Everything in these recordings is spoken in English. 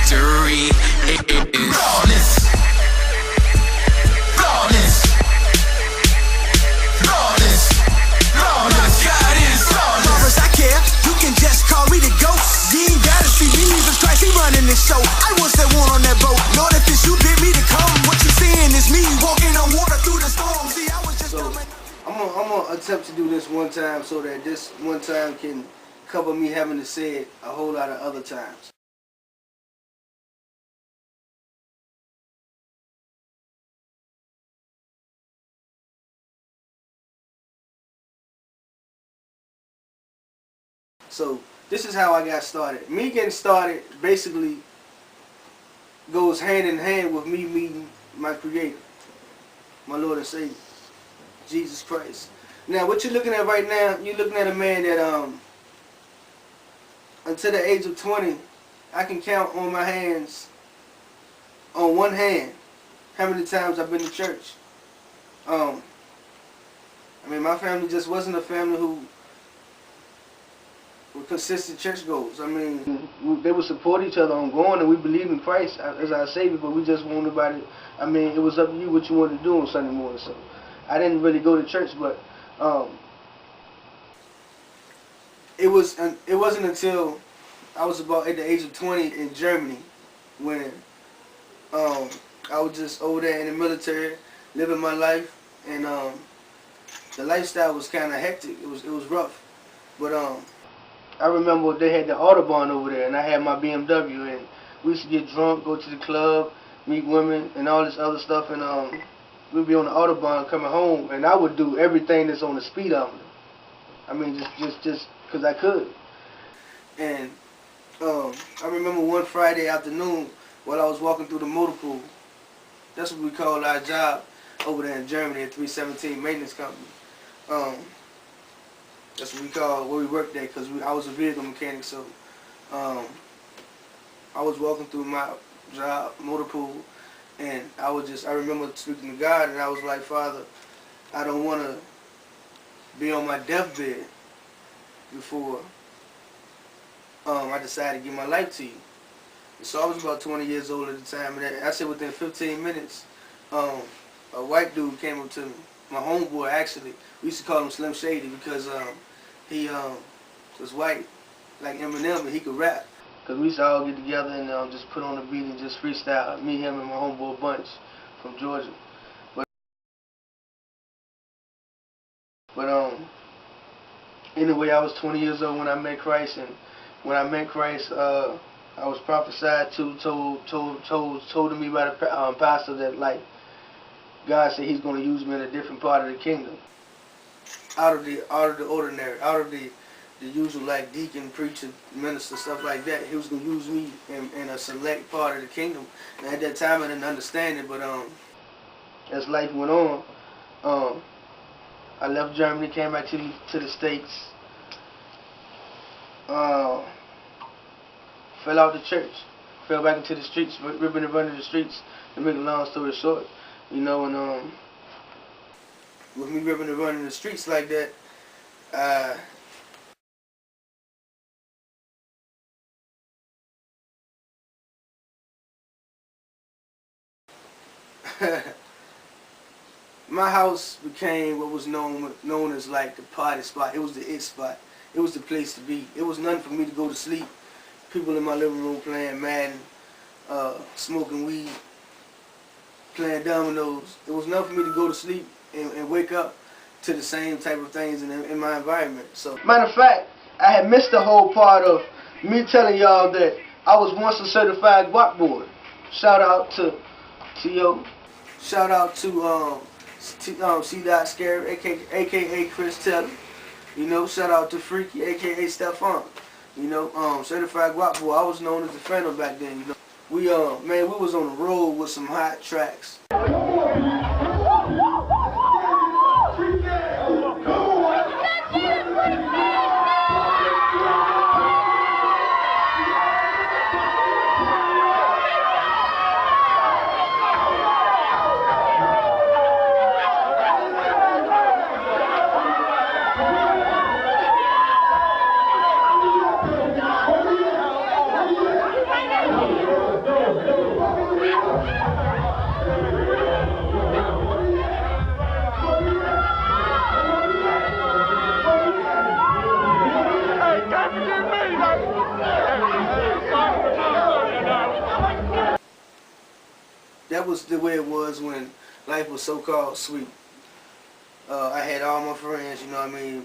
victory is flawless. Flawless. Flawless. Flawless. God is flawless. I care, you can just call me the ghost. You ain't gotta see me, Jesus Christ, he running this show. I was that one on that boat. Lord, if it's you bid me to come, what you seeing is me walking on water through the storm. See, I was just coming. I'm gonna attempt to do this one time so that this one time can cover me having to say it a whole lot of other times. So this is how I got started. Me getting started basically goes hand in hand with me meeting my Creator, my Lord and Savior, Jesus Christ. Now, what you're looking at right now, you're looking at a man that until the age of 20, I can count on my hands, on one hand, how many times I've been to church. I mean, my family just wasn't a family who were consistent churchgoers. I mean, they would support each other on going, and we believe in Christ as our Savior, but we just want nobody. I mean, it was up to you what you wanted to do on Sunday morning. So I didn't really go to church, but it wasn't until I was about at the age of 20 in Germany when I was just over there in the military living my life, and the lifestyle was kind of hectic. It was rough, but I remember they had the Autobahn over there, and I had my BMW, and we used to get drunk, go to the club, meet women, and all this other stuff, and we'd be on the Autobahn coming home, and I would do everything that's on the speedometer. I mean, just because I could. And I remember one Friday afternoon while I was walking through the motor pool. That's what we call our job over there in Germany at 317 Maintenance Company. That's what we call where we worked at, because I was a vehicle mechanic. So I was walking through my job, motor pool, and I remember speaking to God, and I was like, Father, I don't want to be on my deathbed before I decided to give my life to you. And so I was about 20 years old at the time, and I said within 15 minutes, a white dude came up to me, my homeboy actually. We used to call him Slim Shady because he was white, like Eminem, and he could rap. Because we used to all get together and just put on the beat and just freestyle, me, him, and my homeboy Bunch from Georgia. But anyway, I was 20 years old when I met Christ, and when I met Christ, I was prophesied to, told to me by the pastor that, like, God said He's going to use me in a different part of the kingdom, out of the ordinary, out of the usual, like, deacon, preacher, minister, stuff like that. He was going to use me in a select part of the kingdom. And at that time, I didn't understand it, but as life went on, I left Germany, came back to the States, fell out the church, fell back into the streets, ripping and running the streets. To make a long story short, you know, and with me ripping and running the streets like that, my house became what was known as like the party spot. It was the it spot. It was the place to be. It was nothing for me to go to sleep. People in my living room playing Madden, smoking weed, playing dominoes. It was nothing for me to go to sleep and wake up to the same type of things in my environment. So, matter of fact, I had missed the whole part of me telling y'all that I was once a certified Gwop Boy. Shout out to T.O. Shout out to C.G.B, aka Chris Taylor. You know, shout out to Freaky, aka Stefan. You know, certified Gwop Boy. I was known as the Phantom back then. You know, we was on the road with some hot tracks. that was the way it was when life was so-called sweet. I had all my friends, you know what I mean,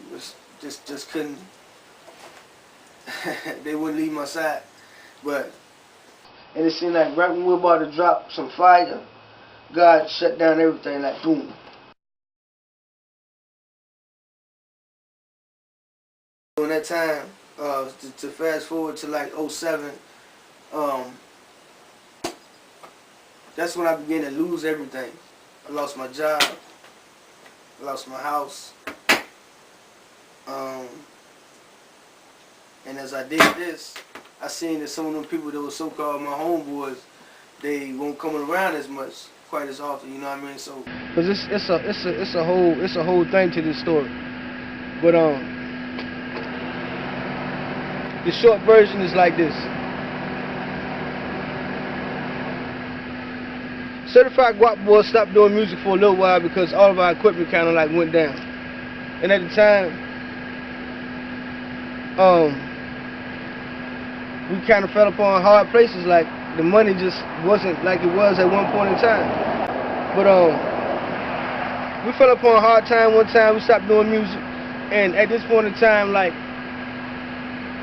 just couldn't, they wouldn't leave my side. But, and it seemed like right when we were about to drop some fire, God shut down everything, like boom. During that time, to fast forward to like '07, that's when I began to lose everything. I lost my job, I lost my house, and as I did this, I seen that some of them people that were so-called my homeboys, they won't come around as much, quite as often. You know what I mean? So, cause it's a whole thing to this story. But the short version is like this. Certified Gwop Boys stopped doing music for a little while because all of our equipment kind of like went down. And at the time, we kind of fell upon hard places. Like the money just wasn't like it was at one point in time. But we fell upon a hard time one time. We stopped doing music, and at this point in time, like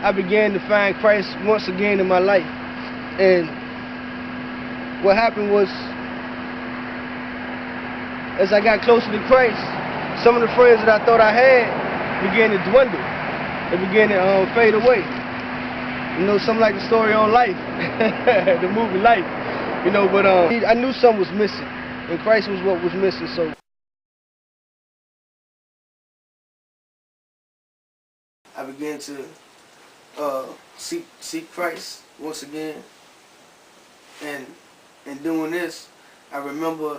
I began to find Christ once again in my life. And what happened was, as I got closer to Christ, some of the friends that I thought I had began to dwindle. They began to fade away. You know, something like the story on Life, the movie Life. You know, but I knew something was missing, and Christ was what was missing. So I began to seek Christ once again, and in doing this, I remember.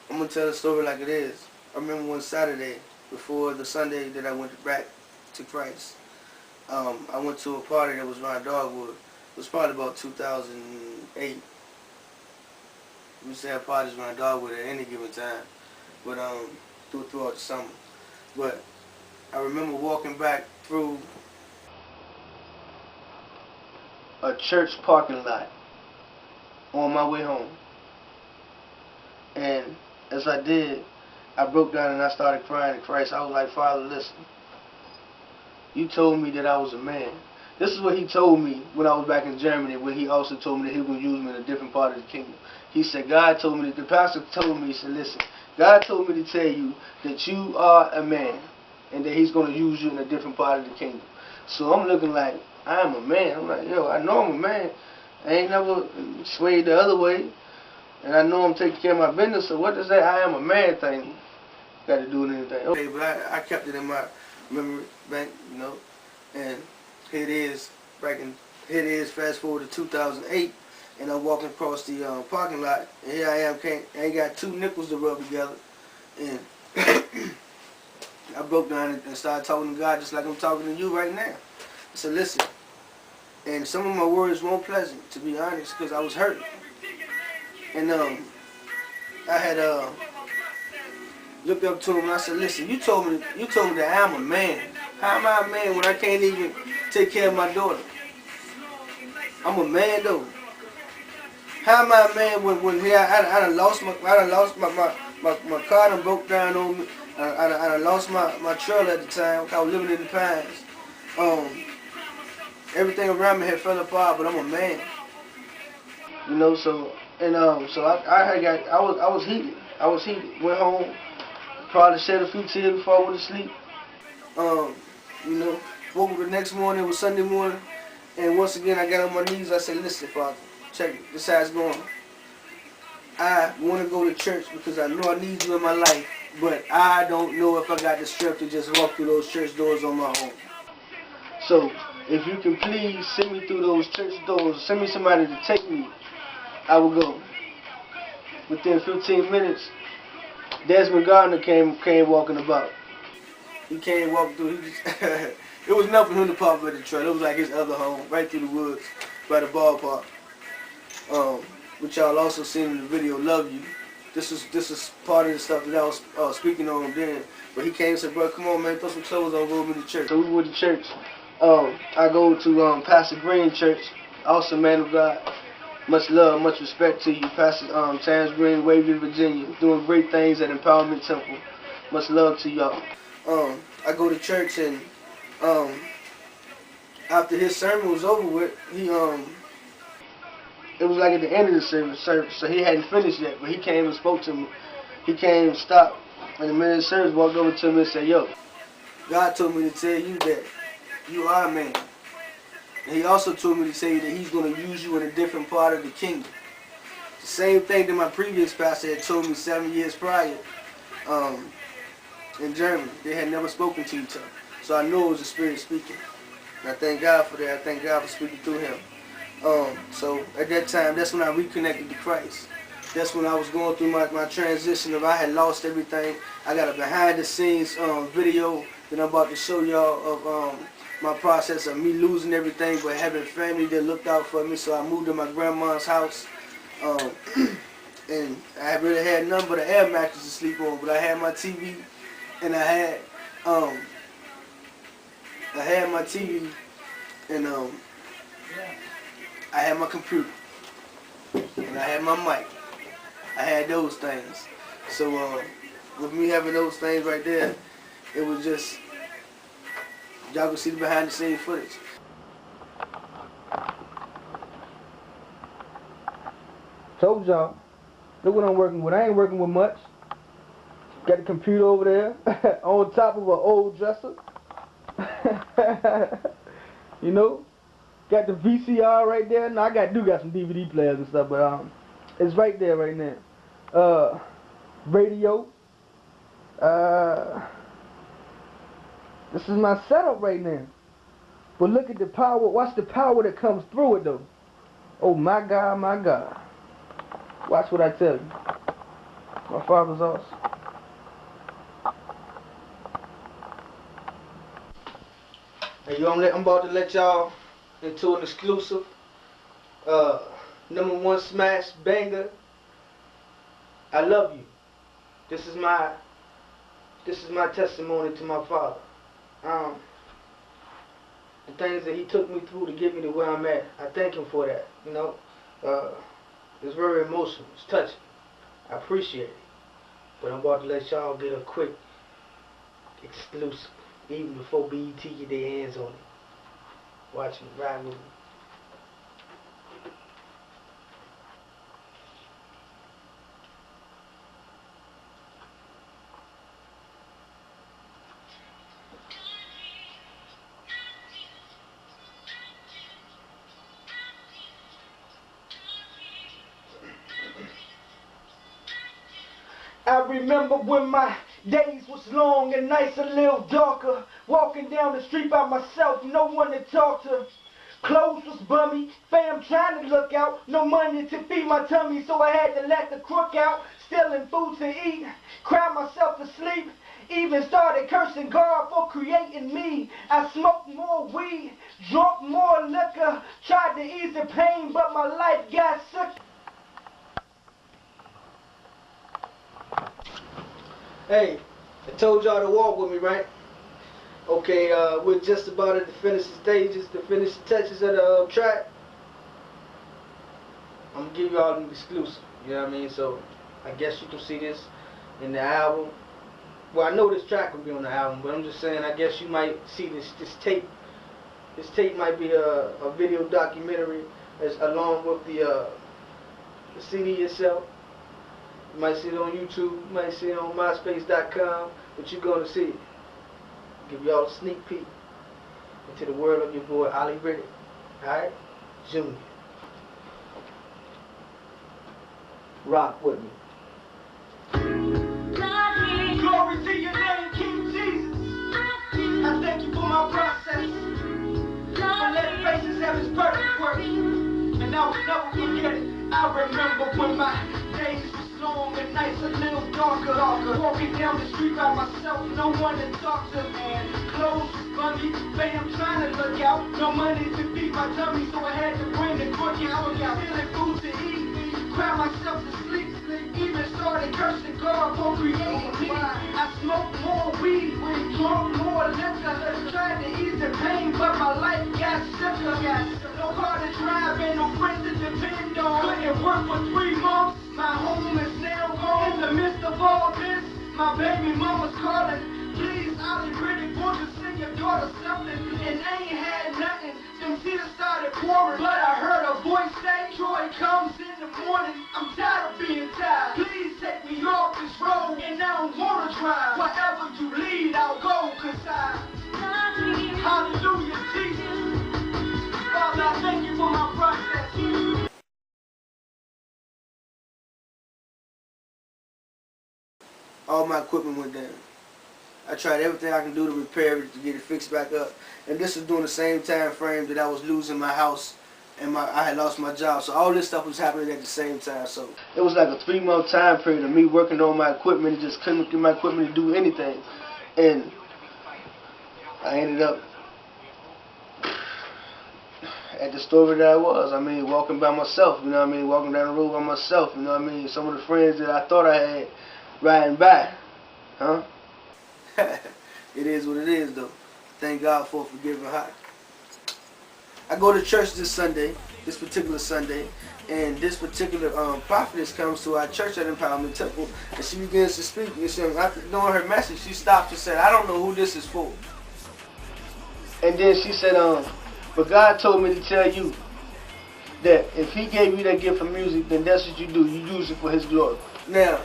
I'm gonna tell the story like it is. I remember one Saturday before the Sunday that I went back to Christ. I went to a party that was around Dogwood. It was probably about 2008. We used to have parties around Dogwood at any given time, but throughout the summer. But I remember walking back through a church parking lot on my way home, and as I did, I broke down and I started crying to Christ. I was like, Father, listen, you told me that I was a man. This is what he told me when I was back in Germany, when he also told me that he was going to use me in a different part of the kingdom. He said, God told me, that the pastor told me, he said, listen, God told me to tell you that you are a man and that he's going to use you in a different part of the kingdom. So I'm looking like, I am a man. I'm like, yo, I know I'm a man. I ain't never swayed the other way, and I know I'm taking care of my business, so what does that I am a man thing got to do with anything? Okay, but I kept it in my memory bank, you know, and here it is, fast forward to 2008, and I'm walking across the parking lot, and here I am, I ain't got two nickels to rub together, and I broke down and started talking to God just like I'm talking to you right now. I said, listen, and some of my words weren't pleasant, to be honest, because I was hurt. And I had looked up to him and I said, listen, you told me that I'm a man. How am I a man when I can't even take care of my daughter? I'm a man though. How am I a man when I done lost my car done broke down on me. I done lost my trailer at the time. I was living in the Pines. Everything around me had fell apart, but I'm a man. You know, so and so I was heated. I was heated. Went home, probably shed a few tears before I went to sleep. You know, woke up the next morning. It was Sunday morning, and once again I got on my knees. I said, listen, Father, check it. This is how it's going. I want to go to church because I know I need you in my life, but I don't know if I got the strength to just walk through those church doors on my own. So, if you can please send me through those church doors, send me somebody to take me, I will go. Within 15 minutes, Desmond Gardner came walking about. He came walking through. It was enough for him to pop up at the truck. It was like his other home, right through the woods, by the ballpark. Which y'all also seen in the video, Love You. This is part of the stuff that I was speaking on then. But he came and said, bro, come on, man, put some clothes on, go with me to church. So we went to church. I go to Pastor Green Church. Awesome man of God. Much love, much respect to you, Pastor Terrence Green, Wavy, Virginia. Doing great things at Empowerment Temple. Much love to y'all. I go to church and after his sermon was over with, he it was like at the end of the service, so he hadn't finished yet, but he came and spoke to me. He came, stopped, and the man of the service walked over to me and said, "Yo, God told me to tell you that you are a man. And he also told me to tell you that he's going to use you in a different part of the kingdom." The same thing that my previous pastor had told me 7 years prior in Germany. They had never spoken to each other. So I knew it was the Spirit speaking. And I thank God for that. I thank God for speaking through him. So at that time, that's when I reconnected to Christ. That's when I was going through my transition of I had lost everything. I got a behind the scenes video that I'm about to show y'all of my process of me losing everything but having family that looked out for me. So I moved to my grandma's house. And I really had nothing but an air mattress to sleep on, but I had my TV and I had my TV and I had my computer and I had my mic. I had those things. So with me having those things right there, it was just, y'all can see the behind the scenes footage. Told y'all, look what I'm working with. I ain't working with much. Got the computer over there on top of an old dresser. You know, got the VCR right there. Now I do got some DVD players and stuff, but it's right there right now. Radio. This is my setup right now. But look at the power. Watch the power that comes through it though. Oh my God, my God. Watch what I tell you. My father's awesome. Hey, I'm about to let y'all into an exclusive #1 smash banger. I love you. This is my testimony to my father. The things that he took me through to get me to where I'm at. I thank him for that. You know, it's very emotional. It's touching. I appreciate it. But I'm about to let y'all get a quick exclusive, even before BET get their hands on it. Watch me, ride with me. I remember when my days was long and nights a little darker. Walking down the street by myself, no one to talk to. Clothes was bummy, fam trying to look out. No money to feed my tummy, so I had to let the crook out. Stealing food to eat, cry myself to sleep. Even started cursing God for creating me. I smoked more weed, drunk more liquor. Tried to ease the pain, but my life got sick. Hey, I told y'all to walk with me, right? Okay, we're just about at the finishing stages, the finishing touches of the track. I'm gonna give y'all an exclusive, you know what I mean? So, I guess you can see this in the album. Well, I know this track will be on the album, but I'm just saying, I guess you might see this tape. This tape might be a video documentary along with the CD itself. You might see it on YouTube, you might see it on myspace.com, but you're going to see it. Give y'all a sneak peek into the world of your boy, Ollie Riddick. Alright? Junior. Rock with me. Glory to your name, King Jesus. I thank you for my process. I let faces have his perfect work. And I will never forget it. I remember when my days was long and nights a little darker. Walking down the street by myself, no one to talk to, man. Clothes was bummy, fam trying to look out. No money to feed my tummy, so I had to bring the crook out. Stealing food to eat, cry myself to sleep. Even started cursing God for creating me. I smoked more weed, drunk more liquor. Tried to ease the pain, but my life got sicker. No car to drive and no friends to depend on. Couldn't work for 3 months. My home is now gone. In the midst of all this, my baby mama's calling. Please, I really want to send your daughter something. And I ain't had nothing. Them tears started pouring. But I heard a voice say, Troy comes in the morning. I'm tired of being tired. Please take me off this road. And I don't want to drive. Wherever you lead, I'll go. Cause hallelujah, Jesus. Father, I thank you for my process. All my equipment went down. I tried everything I can do to repair it, to get it fixed back up. And this was during the same time frame that I was losing my house and I had lost my job. So all this stuff was happening at the same time. So it was like a 3-month time period of me working on my equipment and just couldn't get my equipment to do anything. And I ended up at the store that I was. I mean, walking by myself, you know what I mean? Walking down the road by myself, you know what I mean? Some of the friends that I thought I had riding by, huh? It is what it is, though. Thank God for a forgiving heart. I go to church this particular Sunday, and this particular prophetess comes to our church at Empowerment Temple, and she begins to speak. And after doing her message, she stopped and said, I don't know who this is for. And then she said, but God told me to tell you that if He gave you that gift of music, then that's what you do. You use it for His glory. Now,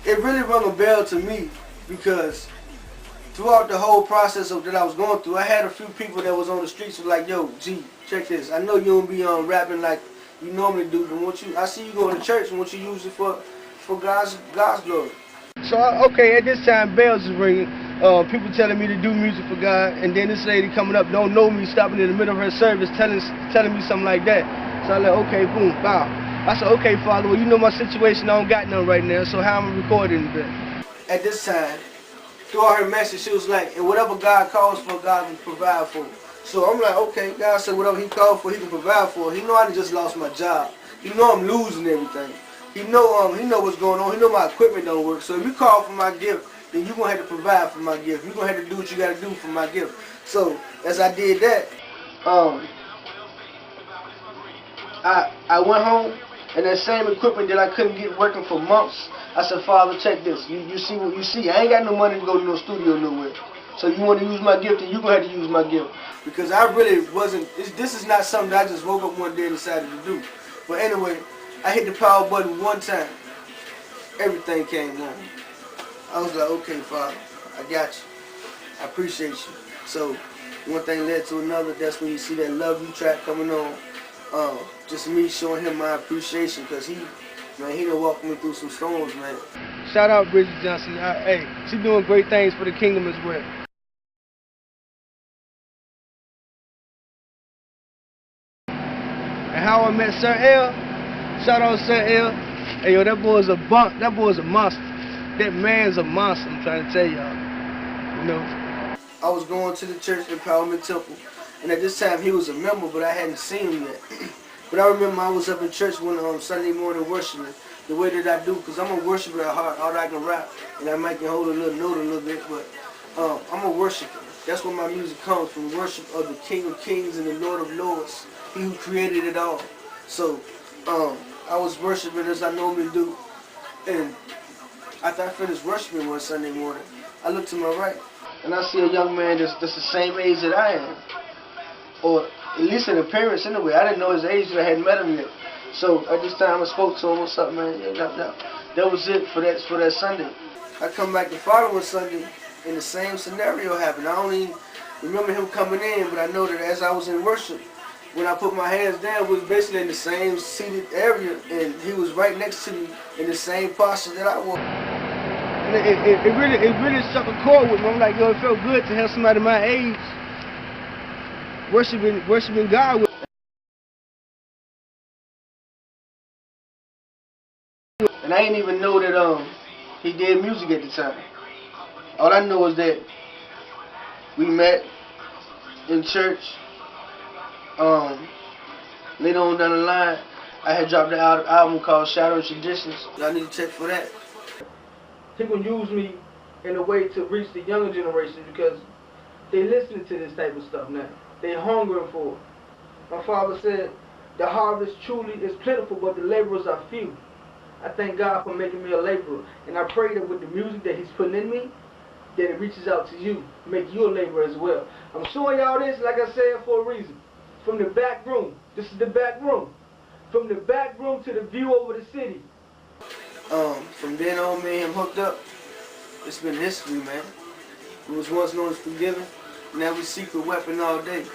it really rung a bell to me because throughout the whole process that I was going through, I had a few people that was on the streets who were like, yo, G, check this. I know you don't be rapping like you normally do, but I see you going to church and want you use it for God's glory. So, okay, at this time, bells is ringing. People telling me to do music for God, and then this lady coming up, don't know me, stopping in the middle of her service, telling me something like that. So I'm like, okay, boom, bow. I said, okay, Father, well, you know my situation, I don't got none right now, so how am I recording today? At this time, throughout her message, she was like, and whatever God calls for, God can provide for. So I'm like, okay, God said whatever He called for, He can provide for. He know I just lost my job. He know I'm losing everything. He know what's going on. He know my equipment don't work. So if you call for my gift, then you're going to have to provide for my gift. You're going to have to do what you got to do for my gift. So as I did that, I went home, and that same equipment that I couldn't get working for months, I said, Father, check this. You see what you see. I ain't got no money to go to no studio nowhere. So you want to use my gift, then you're going to have to use my gift. Because I really wasn't, this is not something that I just woke up one day and decided to do. But anyway, I hit the power button one time. Everything came on. I was like, okay, Father, I got you. I appreciate you. So one thing led to another. That's when you see that Love You track coming on. Just me showing him my appreciation, because he done walked me through some storms, man. Shout out Bridget Johnson. Hey, she doing great things for the kingdom as well. And how I met Sirelle. Shout out Sirelle. Hey, yo, that boy's a bump. That boy's a monster. That man's a monster, I'm trying to tell y'all. You know? I was going to the church Empowerment Temple, and at this time he was a member, but I hadn't seen him yet. But I remember I was up in church one Sunday morning worshiping the way that I do, because I'm a worshiper at heart. All I can rap, and I might can hold a little note a little bit, but I'm a worshiper. That's where my music comes from, worship of the King of Kings and the Lord of Lords, He who created it all. So I was worshiping as I normally do, and after I finished worshiping one Sunday morning, I looked to my right, and I see a young man that's the same age that I am, or at least in appearance anyway. I didn't know his age, I hadn't met him yet. So at this time I spoke to him, what's up, man? Yeah, that was it for that Sunday. I come back the following Sunday, and the same scenario happened. I don't even remember him coming in, but I know that as I was in worship, when I put my hands down, we was basically in the same seated area, and he was right next to me in the same posture that I was. And it really struck a chord with me. I'm like, yo, it felt good to have somebody my age worshiping God with. And I didn't even know that he did music at the time. All I know is that we met in church. Later on down the line, I had dropped an album called Shadow Traditions. Y'all need to check for that. He gonna use me in a way to reach the younger generation, because they listening to this type of stuff now. They hungering for it. My father said, The harvest truly is plentiful, but the laborers are few. I thank God for making me a laborer, and I pray that with the music that He's putting in me, that it reaches out to you, make you a laborer as well. I'm showing y'all this, like I said, for a reason. From the back room, this is the back room. From the back room to the view over the city. From then on, me and him hooked up. It's been history, man. It was once known as forgiving. Now we secret weapon all day.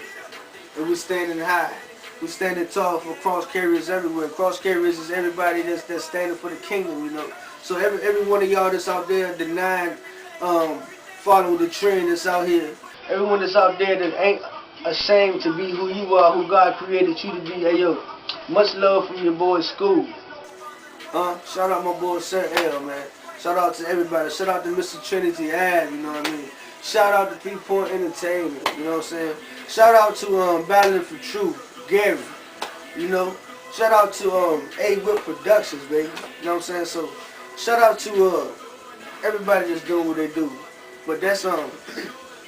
And we standing high. We standing tall for cross carriers everywhere. Cross carriers is everybody that's standing for the kingdom, you know. So every one of y'all that's out there denying, following the trend that's out here. Everyone that's out there that ain't ashamed to be who you are, who God created you to be. Hey yo, much love from your boy Skool. Shout out my boy Sirelle, man. Shout out to everybody. Shout out to Mr. Trinity Ave, you know what I mean. Shout out to 3 Point Entertainment, you know what I'm saying. Shout out to Battling for Truth, Gary, you know. Shout out to A-Whip Productions, baby, you know what I'm saying. So shout out to everybody that's doing what they do. But that's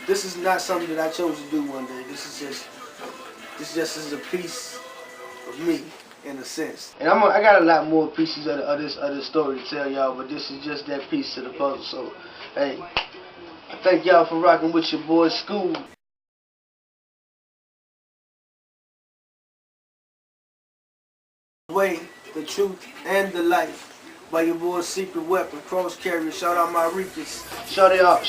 this is not something that I chose to do one day. This just is a piece of me, in a sense. And I got a lot more pieces of this story to tell y'all, but this is just that piece to the puzzle. So, hey, I thank y'all for rocking with your boy Skool. Way, the truth, and the life. By your boy Secret Weapon, Cross Carrier. Shout out my Reapers. Shout out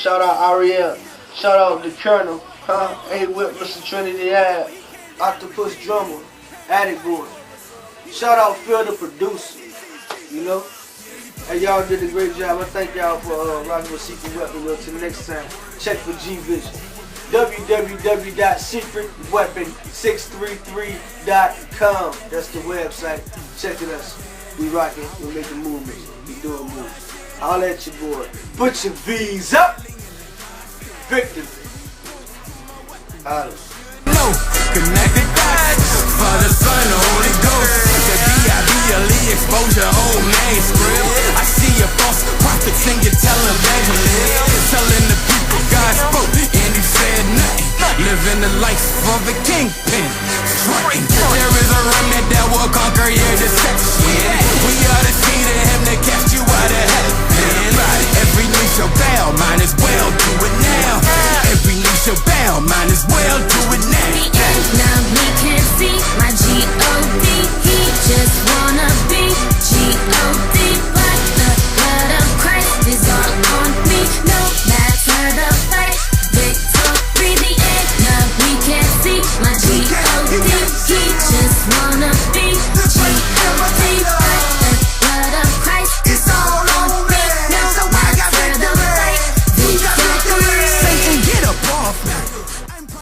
Ariel. Shout out the Colonel. A-Whip, Mr. Trinity Ave. Octopus Drummer. Attic Boy. Shout out Phil the producer. You know? And y'all did a great job. I thank y'all for rocking with Secret Weapon. Well, till next time, check for G-Vision. www.secretweapon633.com. That's the website. Check it out. We rocking, we making movements, we doing moves. I'll let your boy. Put your V's up. Victory. Holla. No, connected dots for the Son, Holy Ghost. The D.I.B. exposure, old manuscript. I see your false prophets and you tell them evangelists, telling the people God spoke and He said nothing. Living the life of a kingpin. There is a remnant that will conquer your deception. We are the seed of Him that cast you out of heaven. Every knee shall bow, mine as well, do it now. Every knee shall bow, mine as well, do it now. Now he can see my G.O.D. He just